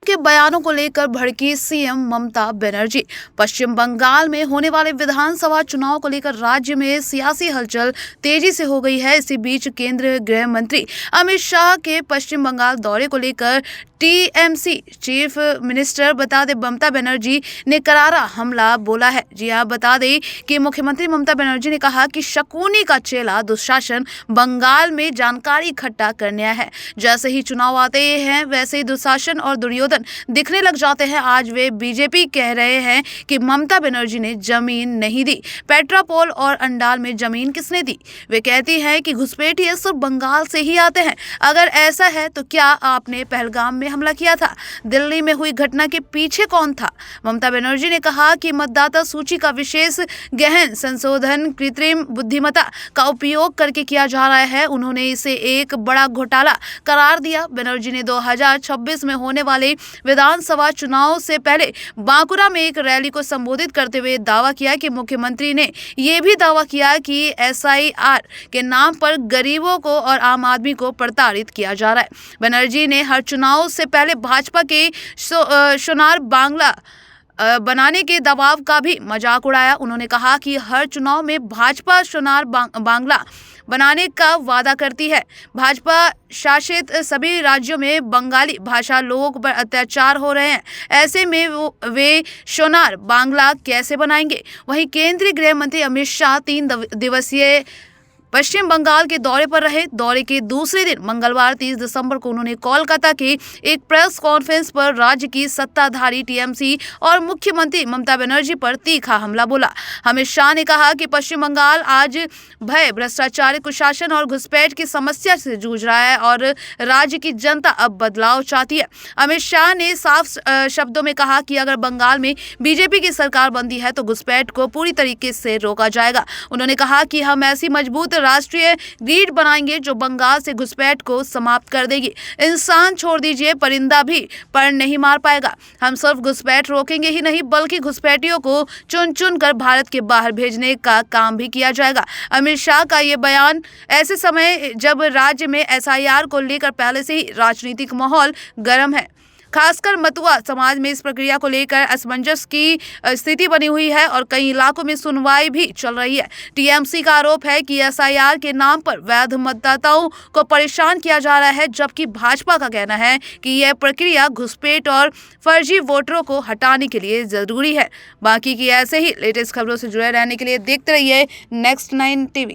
के बयानों को लेकर भड़की सीएम ममता बनर्जी। पश्चिम बंगाल में होने वाले विधानसभा चुनाव को लेकर राज्य में सियासी हलचल तेजी से हो गई है। इसी बीच केंद्रीय गृह मंत्री अमित शाह के पश्चिम बंगाल दौरे को लेकर TMC chief minister Mamata Banerjee ने करारा हमला बोला है। जी हाँ, बता दें कि मुख्यमंत्री ममता बनर्जी ने कहा कि शकुनी का चेला दुशासन बंगाल में जानकारी इकट्ठा करने आया है। जैसे ही चुनाव आते हैं वैसे ही दुशासन और दुर्योधन दिखने लग जाते हैं। आज वे बीजेपी कह रहे हैं कि ममता बनर्जी ने जमीन नहीं दी। पेट्रापोल और अंडाल में जमीन किसने दी? वे कहती हैं कि घुसपैठिए सिर्फ बंगाल से ही आते हैं। अगर ऐसा है तो क्या आपने पहलगाम में हमला किया था? दिल्ली में हुई घटना के पीछे कौन था? ममता बनर्जी ने कहा कि मतदाता सूची का विशेष गहन संशोधन कृत्रिम बुद्धिमत्ता का उपयोग करके किया जा रहा है। उन्होंने इसे एक बड़ा घोटाला करार दिया। बनर्जी ने 2026 में होने वाले विधानसभा चुनाव से पहले बांकुरा में एक रैली को संबोधित करते हुए दावा किया कि मुख्यमंत्री ने यह भी दावा किया कि एसआईआर के नाम पर गरीबों को और आम आदमी को प्रताड़ित किया जा रहा है। बनर्जी ने हर चुनाव से पहले भाजपा के सोनार बांग्ला बनाने के दबाव का भी मजाक उड़ाया। उन्होंने कहा कि हर चुनाव में भाजपा सोनार बांग्ला बनाने का वादा करती है। भाजपा शासित सभी राज्यों में बंगाली भाषा लोगों पर अत्याचार हो रहे हैं। ऐसे में वे सोनार बांग्ला कैसे बनाएंगे? वहीं केंद्रीय गृह मंत्री अमित शाह 3 दिवसीय पश्चिम बंगाल के दौरे पर रहे। दौरे के दूसरे दिन मंगलवार 30 दिसंबर को उन्होंने कोलकाता के एक प्रेस कॉन्फ्रेंस पर राज्य की सत्ताधारी टीएमसी और मुख्यमंत्री ममता बनर्जी पर तीखा हमला बोला। अमित शाह ने कहा कि पश्चिम बंगाल आज भय, भ्रष्टाचार, कुशासन और घुसपैठ की समस्या से जूझ रहा है और राज्य की जनता अब बदलाव चाहती है। अमित शाह ने साफ शब्दों में कहा कि अगर बंगाल में बीजेपी की सरकार बनती है तो घुसपैठ को पूरी तरीके से रोका जाएगा। उन्होंने कहा कि हम ऐसी मजबूत राष्ट्रीय ग्रिड बनाएंगे जो बंगाल से घुसपैठ को समाप्त कर देगी। इंसान छोड़ दीजिए, परिंदा भी पर नहीं मार पाएगा। हम सिर्फ घुसपैठ रोकेंगे ही नहीं बल्कि घुसपैठियों को चुन चुन कर भारत के बाहर भेजने का काम भी किया जाएगा। अमित शाह का ये बयान ऐसे समय जब राज्य में एसआईआर को लेकर पहले से ही राजनीतिक माहौल गर्म है। खासकर मतुआ समाज में इस प्रक्रिया को लेकर असमंजस की स्थिति बनी हुई है और कई इलाकों में सुनवाई भी चल रही है। टीएमसी का आरोप है कि एसआईआर के नाम पर वैध मतदाताओं को परेशान किया जा रहा है, जबकि भाजपा का कहना है कि यह प्रक्रिया घुसपैठ और फर्जी वोटरों को हटाने के लिए जरूरी है। बाकी की ऐसे ही लेटेस्ट खबरों से जुड़े रहने के लिए देखते रहिए Next 9 TV।